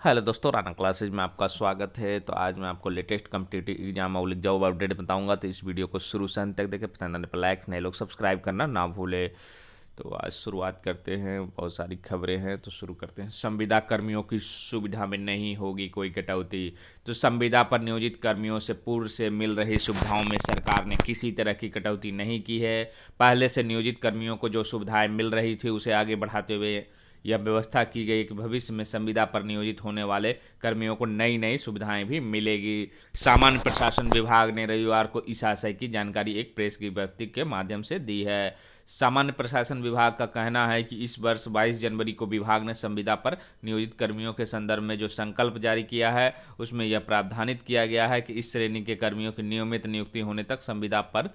Hello दोस्तों, Rana classes में आपका स्वागत है। तो आज मैं आपको लेटेस्ट कम्पिटिटिव एग्जाम और जॉब अपडेट बताऊंगा। तो इस वीडियो को शुरू से अंत तक देखें। पसंद आने पर लाइक्स, नए लोग सब्सक्राइब करना ना भूले। तो आज शुरुआत करते हैं। बहुत सारी खबरें हैं तो शुरू करते हैं। संविदा कर्मियों की सुविधा में नहीं होगी कोई कटौती। तो संविदा पर नियोजित कर्मियों से पूर्व से मिल रही सुविधाओं में सरकार ने किसी तरह की कटौती नहीं की है। पहले से नियोजित कर्मियों को जो सुविधाएं मिल रही थी उसे आगे बढ़ाते हुए यह व्यवस्था की गई कि भविष्य में संविदा पर नियोजित होने वाले कर्मियों को नई नई सुविधाएं भी मिलेगी। सामान्य प्रशासन विभाग ने रविवार को इस आशय की जानकारी एक प्रेस विज्ञप्ति के माध्यम से दी है। सामान्य प्रशासन विभाग का कहना है कि इस वर्ष 22 जनवरी को विभाग ने संविदा पर नियोजित कर्मियों के संदर्भ में जो संकल्प जारी किया है उसमें यह प्रावधानित किया गया है कि इस श्रेणी के कर्मियों की नियमित नियुक्ति होने तक संविदा पर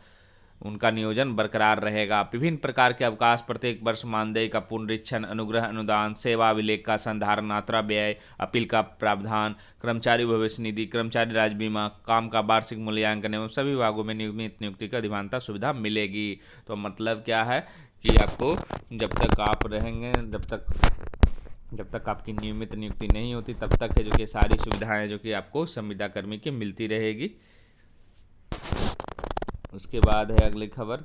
उनका नियोजन बरकरार रहेगा। विभिन्न प्रकार के अवकाश, प्रत्येक वर्ष मानदेय का पुनरीक्षण, अनुग्रह अनुदान, सेवा अभिलेख का संधारण, यात्रा व्यय, अपील का प्रावधान, कर्मचारी भविष्य निधि, कर्मचारी राज्य बीमा, काम का वार्षिक मूल्यांकन एवं सभी विभागों में नियमित नियुक्ति का अधिमानता सुविधा मिलेगी। तो मतलब क्या है कि आपको जब तक आप रहेंगे, जब तक आपकी नियमित नियुक्ति नहीं होती तब तक है जो कि सारी सुविधाएं जो कि आपको संविदा कर्मी की मिलती रहेगी। उसके बाद है अगली खबर।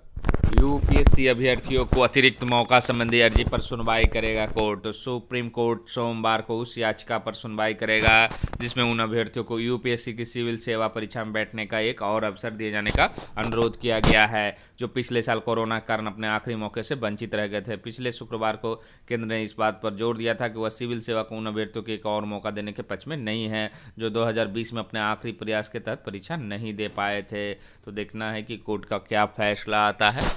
यूपीएससी अभ्यर्थियों को अतिरिक्त मौका संबंधी अर्जी पर सुनवाई करेगा कोर्ट। तो सुप्रीम कोर्ट सोमवार को उस याचिका पर सुनवाई करेगा जिसमें उन अभ्यर्थियों को यूपीएससी की सिविल सेवा परीक्षा में बैठने का एक और अवसर दिए जाने का अनुरोध किया गया है, जो पिछले साल कोरोना के कारण अपने आखिरी मौके से वंचित रह गए थे। पिछले शुक्रवार को केंद्र ने इस बात पर जोर दिया था कि वह सिविल सेवा को उन अभ्यर्थियों को एक और मौका देने के पक्ष में नहीं है जो 2020 में अपने आखिरी प्रयास के तहत परीक्षा नहीं दे पाए थे। तो देखना है कि कोर्ट का क्या फैसला आता है।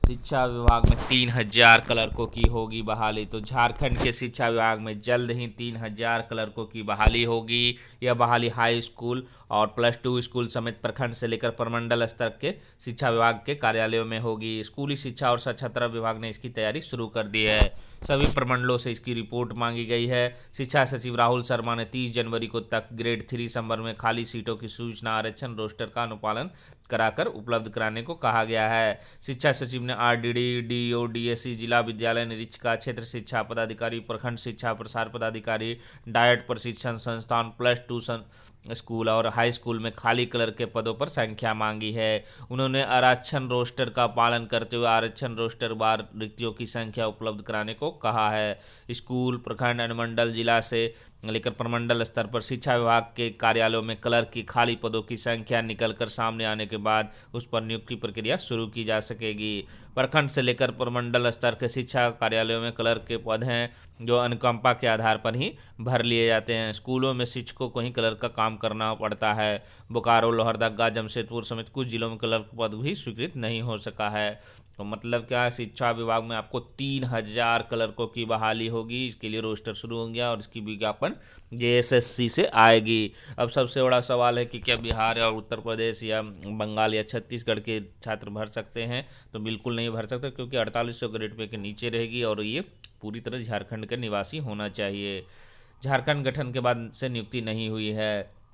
शिक्षा विभाग में 3,000 क्लर्कों की होगी बहाली। तो झारखंड के शिक्षा विभाग में जल्द ही 3,000 क्लर्कों की बहाली होगी। यह बहाली हाई स्कूल और +2 स्कूल समेत प्रखंड से लेकर प्रमंडल स्तर के शिक्षा विभाग के कार्यालयों में होगी। स्कूली शिक्षा और साक्षरता विभाग ने इसकी तैयारी शुरू कर दी है। सभी प्रमंडलों से इसकी रिपोर्ट मांगी गई है। शिक्षा सचिव राहुल शर्मा ने 30 जनवरी को तक ग्रेड 3 संवर्ग में खाली सीटों की सूचना, आरक्षण रोस्टर का अनुपालन कराकर उपलब्ध कराने को कहा गया है। शिक्षा सचिव ने आरडीडी, डीओ, डीएससी, जिला विद्यालय निरीक्षक, क्षेत्र शिक्षा पदाधिकारी, प्रखंड शिक्षा प्रसार पदाधिकारी, डायट प्रशिक्षण संस्थान, +2 स्कूल और हाई स्कूल में खाली क्लर्क के पदों पर संख्या मांगी है। उन्होंने आरक्षण रोस्टर का पालन करते हुए आरक्षण रोस्टर वार रिक्तियों की संख्या उपलब्ध कराने को कहा है। स्कूल, प्रखंड, अनुमंडल, जिला से लेकर प्रमंडल स्तर पर शिक्षा विभाग के कार्यालयों में क्लर्क की खाली पदों की संख्या निकलकर सामने आने के बाद उस पर नियुक्ति प्रक्रिया शुरू की जा सकेगी। प्रखंड से लेकर प्रमंडल स्तर के शिक्षा कार्यालयों में क्लर्क के पद हैं जो अनुकंपा के आधार पर ही भर लिए जाते हैं। स्कूलों में शिक्षकों को ही क्लर्क का काम करना पड़ता है। बोकारो, लोहरदगा, जमशेदपुर समेत कुछ जिलों में क्लर्क पद भी स्वीकृत नहीं हो सका है। तो मतलब क्या है, शिक्षा विभाग में आपको 3,000 क्लर्कों की बहाली होगी। इसके लिए रोस्टर शुरू हो गया और इसकी विज्ञापन जेएसएससी से आएगी। अब सबसे बड़ा सवाल है कि क्या बिहार और उत्तर प्रदेश या बंगाल या छत्तीसगढ़ के छात्र भर सकते हैं? तो बिल्कुल नहीं भर सकते, क्योंकि 4800 ग्रेड पे के नीचे रहेगी और ये पूरी तरह झारखंड के निवासी होना चाहिए। झारखंड गठन के बाद से नियुक्ति नहीं हुई है।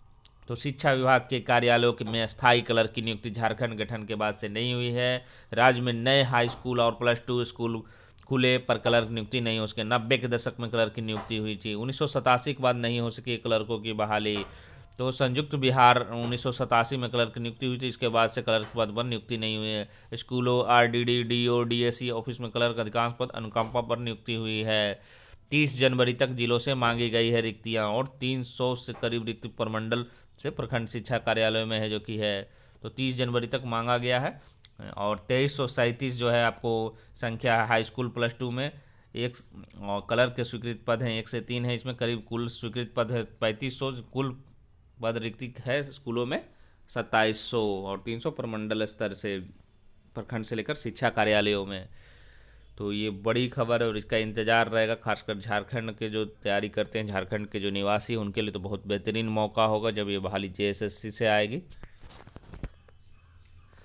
तो शिक्षा विभाग के कार्यालयों में स्थायी क्लर्क की नियुक्ति झारखंड गठन के बाद से नहीं हुई है। राज्य में नए हाई स्कूल और +2 स्कूल खुले पर क्लर्क नियुक्ति नहीं हो सके। 90 के दशक में क्लर्क की नियुक्ति हुई थी। 1987 के बाद नहीं हो सकी क्लर्कों की बहाली। तो संयुक्त बिहार 1987 में क्लर्क की नियुक्ति हुई थी। इसके बाद से क्लर्क पद पर नियुक्ति नहीं हुई है। स्कूलों, आरडीडी, डीओ, डीएससी ऑफिस में क्लर्क अधिकांश पद अनुकंपा पर नियुक्ति हुई है। 30 जनवरी तक जिलों से मांगी गई है रिक्तियां और 300 से करीब रिक्ति प्रमंडल से प्रखंड शिक्षा कार्यालय में है जो कि है। तो 30 जनवरी तक मांगा गया है और 2337 जो है आपको संख्या है हाई स्कूल +2 में। एक और क्लर्क के स्वीकृत पद हैं 1 से 3 है। इसमें करीब कुल स्वीकृत पद है 3500। कुल पद रिक्ति है स्कूलों में 2700 और 300 प्रमंडल स्तर से प्रखंड से लेकर शिक्षा कार्यालयों में। तो ये बड़ी खबर है और इसका इंतज़ार रहेगा, खासकर झारखंड के जो तैयारी करते हैं, झारखंड के जो निवासी हैं, उनके लिए तो बहुत बेहतरीन मौका होगा जब ये बहाली जेएसएससी से आएगी।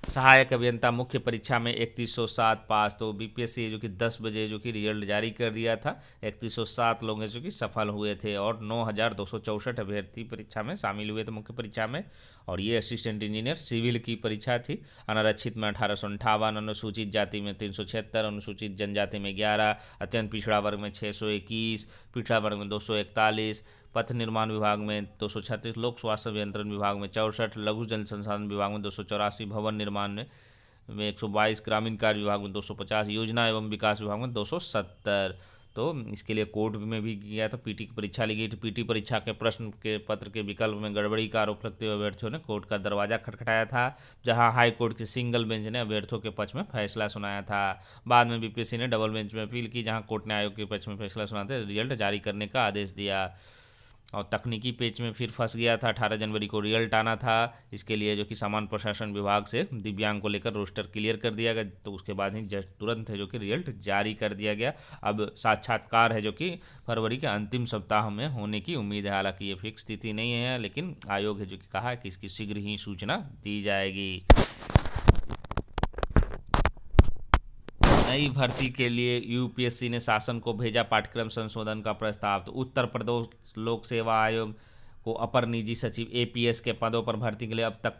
सहायक अभियंता मुख्य परीक्षा में 3107 पास। तो बीपीएससी जो कि 10 बजे जो कि रिजल्ट जारी कर दिया था। 3107 लोग हैं जो कि सफल हुए थे और 9264 अभ्यर्थी परीक्षा में शामिल हुए थे मुख्य परीक्षा में। और ये असिस्टेंट इंजीनियर सिविल की परीक्षा थी। अनारक्षित में 1858, अनुसूचित जाति में 376, अनुसूचित जनजाति में 11, अत्यंत पिछड़ा वर्ग में 621, पिछड़ा वर्ग में 241, पथ निर्माण विभाग में 236, लोक स्वास्थ्य अभियंत्रण विभाग में 64, लघु जल संसाधन विभाग में 284, भवन निर्माण में 122, ग्रामीण कार्य विभाग में 250, योजना एवं विकास विभाग में 270। तो इसके लिए कोर्ट में भी गया था, पीटी की परीक्षा ली गई थी। पीटी परीक्षा के प्रश्न के पत्र के विकल्प में गड़बड़ी का आरोप लगते हुए अभ्यर्थियों ने कोर्ट का दरवाजा खटखटाया था, जहां हाई कोर्ट की सिंगल बेंच ने अभ्यर्थियों के पक्ष में फैसला सुनाया था। बाद में बीपीएससी ने डबल बेंच में अपील की, जहां कोर्ट ने आयोग के पक्ष में फैसला सुनाते रिजल्ट जारी करने का आदेश दिया। और तकनीकी पेच में फिर फंस गया था। 18 जनवरी को रिजल्ट आना था। इसके लिए जो कि सामान्य प्रशासन विभाग से दिव्यांग को लेकर रोस्टर क्लियर कर दिया गया, तो उसके बाद ही जस्ट तुरंत है जो कि रिजल्ट जारी कर दिया गया। अब साक्षात्कार है जो कि फरवरी के अंतिम सप्ताह में होने की उम्मीद है। हालांकि ये फिक्स तिथि नहीं है, लेकिन आयोग है जो कि कहा है कि इसकी शीघ्र ही सूचना दी जाएगी। नई भर्ती के लिए यूपीएससी ने शासन को भेजा पाठ्यक्रम संशोधन का प्रस्ताव। तो उत्तर प्रदेश लोक सेवा आयोग को अपर निजी सचिव एपीएस के पदों पर भर्ती के लिए अब तक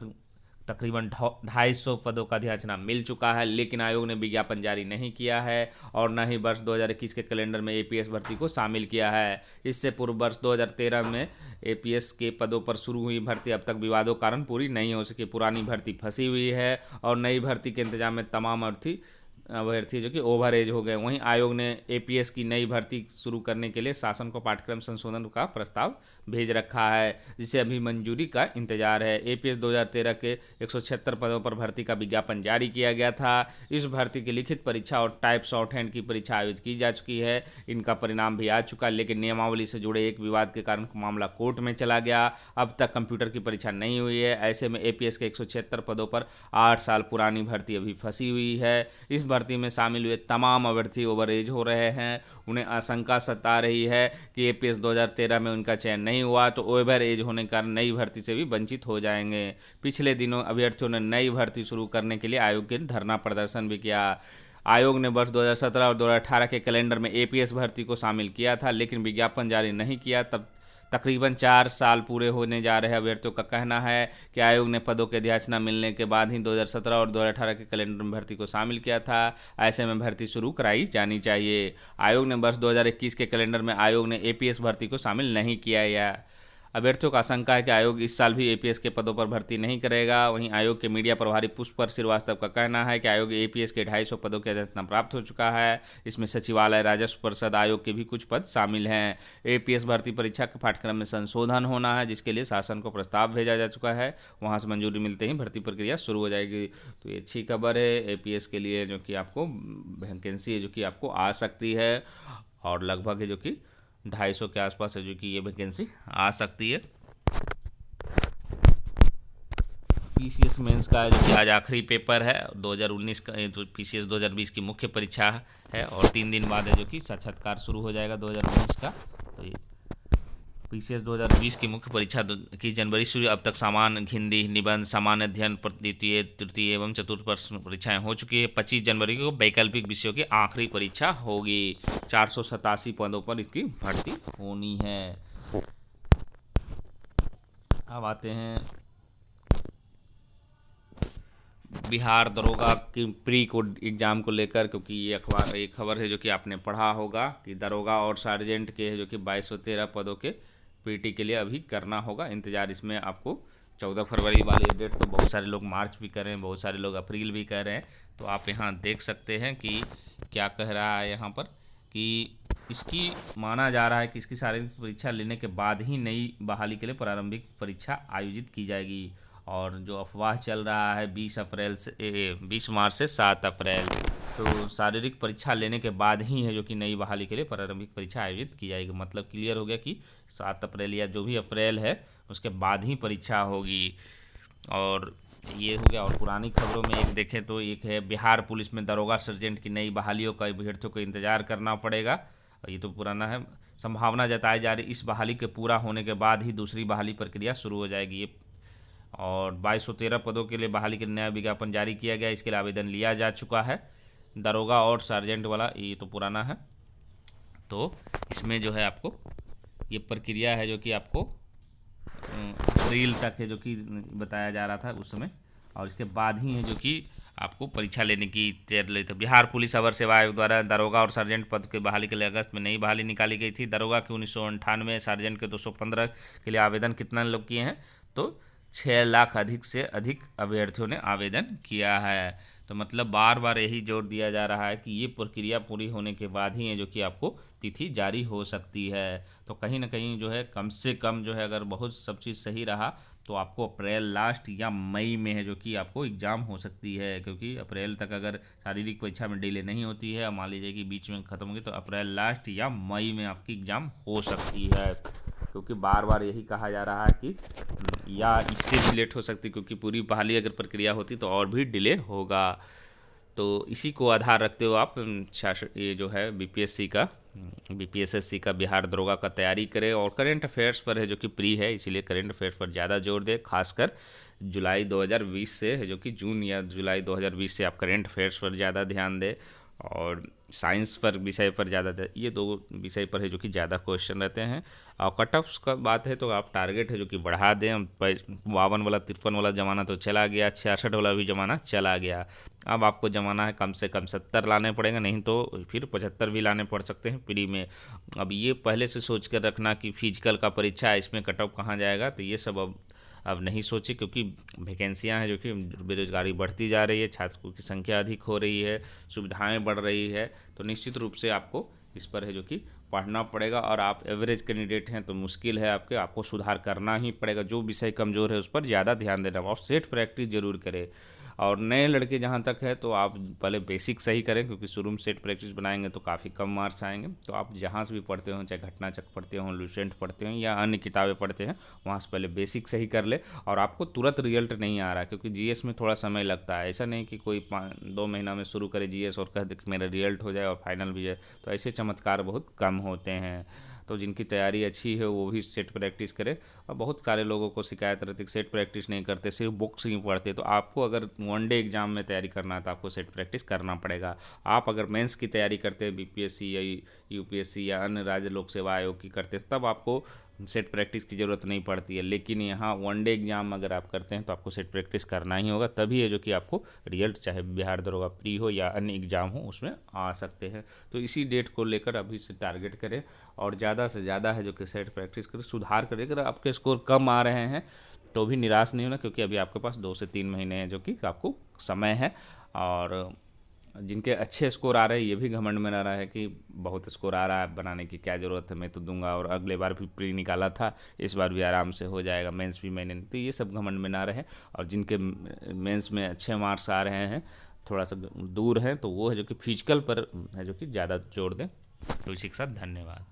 तकरीबन 250 पदों का अधिसूचना मिल चुका है, लेकिन आयोग ने विज्ञापन जारी नहीं किया है और न ही वर्ष 2021 के कैलेंडर में एपीएस भर्ती को शामिल किया है। इससे पूर्व वर्ष 2013 में एपीएस के पदों पर शुरू हुई भर्ती अब तक विवादों कारण पूरी नहीं हो सकी। पुरानी भर्ती फंसी हुई है और नई भर्ती के इंतजाम में तमाम अभ्यर्थी जो कि ओवर एज हो गए। वहीं आयोग ने एपीएस की नई भर्ती शुरू करने के लिए शासन को पाठ्यक्रम संशोधन का प्रस्ताव भेज रखा है, जिसे अभी मंजूरी का इंतजार है। एपीएस 2013 के 176 पदों पर भर्ती का विज्ञापन जारी किया गया था। इस भर्ती की लिखित परीक्षा और टाइप शॉर्ट हैंड की परीक्षा आयोजित की जा चुकी है। इनका परिणाम भी आ चुका, लेकिन नियमावली से जुड़े एक विवाद के कारण मामला कोर्ट में चला गया। अब तक कंप्यूटर की परीक्षा नहीं हुई है। ऐसे में एपीएस के 176 पदों पर 8 साल पुरानी भर्ती अभी फंसी हुई है। इस भर्ती में शामिल हुए तमाम अभ्यर्थी ओवर एज हो रहे हैं। उन्हें आशंका सता रही है कि एपीएस 2013 में उनका चयन नहीं हुआ तो ओवर एज होने के कारण नई भर्ती से भी वंचित हो जाएंगे। पिछले दिनों अभ्यर्थियों ने नई भर्ती शुरू करने के लिए आयोग के धरना प्रदर्शन भी किया। आयोग ने वर्ष 2017 और 2018 के कैलेंडर में एपीएस भर्ती को शामिल किया था, लेकिन विज्ञापन जारी नहीं किया। तब तकरीबन 4 साल पूरे होने जा रहे अभ्यर्थियों का कहना है कि आयोग ने पदों के अधिसूचना मिलने के बाद ही 2017 और 2018 के कैलेंडर में भर्ती को शामिल किया था। ऐसे में भर्ती शुरू कराई जानी चाहिए। आयोग ने वर्ष 2021 के कैलेंडर में आयोग ने एपीएस भर्ती को शामिल नहीं किया। या अभ्यर्थियों का आशंका है कि आयोग इस साल भी एपीएस के पदों पर भर्ती नहीं करेगा। वहीं आयोग के मीडिया प्रभारी पुष्पर श्रीवास्तव का कहना है कि आयोग एपीएस के 250 पदों की अधिसूचना प्राप्त हो चुका है। इसमें सचिवालय, राजस्व परिषद आयोग के भी कुछ पद शामिल हैं। एपीएस भर्ती परीक्षा के पाठ्यक्रम में संशोधन होना है, जिसके लिए शासन को प्रस्ताव भेजा जा चुका है। वहाँ से मंजूरी मिलते ही भर्ती प्रक्रिया शुरू हो जाएगी। तो ये अच्छी खबर है एपीएस के लिए, जो कि आपको वैकेंसी है जो कि आपको आ सकती है और लगभग है जो कि 250 के आसपास है जो कि ये वैकेंसी आ सकती है। पीसीएस मेंस का जो कि आज आखिरी पेपर है 2019 का, तो पीसीएस 2020 की मुख्य परीक्षा है और 3 दिन बाद है जो कि साक्षात्कार शुरू हो जाएगा 2019 का। तो ये पीसीएस 2020 की मुख्य परीक्षा 21 जनवरी शुरू। अब तक सामान्य, हिंदी, निबंध, सामान्य अध्ययन, द्वितीय, तृतीय एवं चतुर्थ वर्ष परीक्षाएं हो चुकी है। 25 जनवरी को वैकल्पिक विषयों की आखिरी परीक्षा होगी। 487 पदों पर इसकी भर्ती होनी है। अब आते हैं बिहार दरोगा की प्री कोड एग्ज़ाम को लेकर, क्योंकि ये अखबार एक खबर है जो कि आपने पढ़ा होगा कि दरोगा और सार्जेंट के जो कि 2213 पदों के पीटी के लिए अभी करना होगा इंतज़ार। इसमें आपको 14 फरवरी वाली डेट, तो बहुत सारे लोग मार्च भी कर रहे हैं, बहुत सारे लोग अप्रैल भी कर रहे हैं। तो आप यहाँ देख सकते हैं कि क्या कह रहा है यहाँ पर कि इसकी माना जा रहा है कि इसकी शारीरिक परीक्षा लेने के बाद ही नई बहाली के लिए प्रारंभिक परीक्षा आयोजित की जाएगी। और जो अफवाह चल रहा है 20 मार्च से 7 अप्रैल, तो शारीरिक परीक्षा लेने के बाद ही है जो कि नई बहाली के लिए प्रारंभिक परीक्षा आयोजित की जाएगी। मतलब क्लियर हो गया कि 7 अप्रैल या जो भी अप्रैल है उसके बाद ही परीक्षा होगी। और ये हो गया। और पुरानी खबरों में एक देखें तो एक है बिहार पुलिस में दरोगा सर्जेंट की नई बहालियों का अभ्यर्थियों को इंतजार करना पड़ेगा। और ये तो पुराना है। संभावना जताई जा रही इस बहाली के पूरा होने के बाद ही दूसरी बहाली प्रक्रिया शुरू हो जाएगी। ये और 2213 पदों के लिए बहाली के नया विज्ञापन जारी किया गया। इसके लिए आवेदन लिया जा चुका है। दरोगा और सार्जेंट वाला ये तो पुराना है। तो इसमें जो है आपको ये प्रक्रिया है जो कि आपको अप्रैल तक है जो कि बताया जा रहा था उस समय, और इसके बाद ही है जो कि आपको परीक्षा लेने की तैयारी रही थी। बिहार पुलिस अवर सेवा आयोग द्वारा दरोगा और सार्जेंट पद के बहाली के लिए अगस्त में नई बहाली निकाली गई थी। दरोगा के 1998, सार्जेंट के 215 के लिए आवेदन कितना लोग किए हैं तो 6 लाख अधिक से अधिक अभ्यर्थियों ने आवेदन किया है। तो मतलब बार बार यही जोर दिया जा रहा है कि ये प्रक्रिया पूरी होने के बाद ही है जो कि आपको तिथि जारी हो सकती है। तो कहीं ना कहीं जो है कम से कम जो है अगर बहुत सब चीज़ सही रहा तो आपको अप्रैल लास्ट या मई में है जो कि आपको एग्ज़ाम हो सकती है, क्योंकि अप्रैल तक अगर शारीरिक परीक्षा में डिले नहीं होती है, मान लीजिए कि बीच में ख़त्म होगी, तो अप्रैल लास्ट या मई में आपकी एग्ज़ाम हो सकती है। क्योंकि बार बार यही कहा जा रहा है कि या इससे भी लेट हो सकती, क्योंकि पूरी बहाली अगर प्रक्रिया होती तो और भी डिले होगा। तो इसी को आधार रखते हुए आप ये जो है बीपीएसएससी का बिहार दरोगा का तैयारी करें। और करेंट अफेयर्स पर है जो कि प्री है, इसीलिए करेंट अफेयर्स पर ज़्यादा जोर दें, खासकर जुलाई 2020 से है जो कि जून या जुलाई 2020 से आप करेंट अफेयर्स पर ज़्यादा ध्यान दें। और साइंस पर विषय पर ज़्यादा, ये दो विषय पर है जो कि ज़्यादा क्वेश्चन रहते हैं। और कट ऑफ्स का बात है तो आप टारगेट है जो कि बढ़ा दें। 52 वाला 53 वाला ज़माना तो चला गया, 66 वाला भी ज़माना चला गया। अब आपको ज़माना है कम से कम 70 लाने पड़ेंगे, नहीं तो फिर 75 भी लाने पड़ सकते हैं प्री में। अब ये पहले से सोच कर रखना कि फिजिकल का परीक्षा है, इसमें कट ऑफ कहाँ जाएगा, तो ये सब अब नहीं सोचे, क्योंकि वैकेंसियाँ हैं जो कि बेरोजगारी बढ़ती जा रही है, छात्रों की संख्या अधिक हो रही है, सुविधाएं बढ़ रही है। तो निश्चित रूप से आपको इस पर है जो कि पढ़ना पड़ेगा। और आप एवरेज कैंडिडेट हैं तो मुश्किल है आपको सुधार करना ही पड़ेगा। जो विषय कमज़ोर है उस पर ज़्यादा ध्यान देना और सेट प्रैक्टिस जरूर करें। और नए लड़के जहाँ तक है तो आप पहले बेसिक सही करें, क्योंकि शुरू में सेट प्रैक्टिस बनाएंगे तो काफ़ी कम मार्क्स आएंगे। तो आप जहाँ से भी पढ़ते हो, चाहे घटना चक्र पढ़ते हो, लूसेंट पढ़ते हो या अन्य किताबें पढ़ते हैं, वहाँ से पहले बेसिक सही कर ले। और आपको तुरंत रिजल्ट नहीं आ रहा, क्योंकि जीएस में थोड़ा समय लगता है। ऐसा नहीं कि कोई 2 महीना में शुरू करे जीएस और कह दे कि मेरा रिजल्ट हो जाए और फाइनल भी है, तो ऐसे चमत्कार बहुत कम होते हैं। तो जिनकी तैयारी अच्छी है वो भी सेट प्रैक्टिस करे। और बहुत सारे लोगों को शिकायत रहती है कि सेट प्रैक्टिस नहीं करते, सिर्फ बुक्स ही पढ़ते। तो आपको अगर वनडे एग्जाम में तैयारी करना है तो आपको सेट प्रैक्टिस करना पड़ेगा। आप अगर मेंस की तैयारी करते हैं, बीपीएससी या यूपीएससी या अन्य राज्य लोक सेवा आयोग की करते हैं, तब आपको सेट प्रैक्टिस की ज़रूरत नहीं पड़ती है। लेकिन यहाँ वनडे एग्जाम अगर आप करते हैं तो आपको सेट प्रैक्टिस करना ही होगा, तभी है जो कि आपको रिजल्ट चाहे बिहार दरोगा प्री हो या अन्य एग्जाम हो उसमें आ सकते हैं। तो इसी डेट को लेकर अभी से टारगेट करें और ज़्यादा से ज़्यादा है जो कि सेट प्रैक्टिस करें, सुधार करें। अगर आपके स्कोर कम आ रहे हैं तो भी निराश नहीं होना, क्योंकि अभी आपके पास 2 से 3 महीने हैं जो कि आपको समय है। और जिनके अच्छे स्कोर आ रहे हैं ये भी घमंड में ना रहा है कि बहुत स्कोर आ रहा है, बनाने की क्या ज़रूरत है, मैं तो दूंगा, और अगले बार भी प्री निकाला था, इस बार भी आराम से हो जाएगा, मेंस भी मैंने, तो ये सब घमंड में ना रहे। और जिनके मेंस में अच्छे मार्क्स आ रहे हैं, थोड़ा सा दूर है, तो वो है जो कि फिजिकल पर है जो कि ज़्यादा जोर दें। तो इसी के साथ धन्यवाद।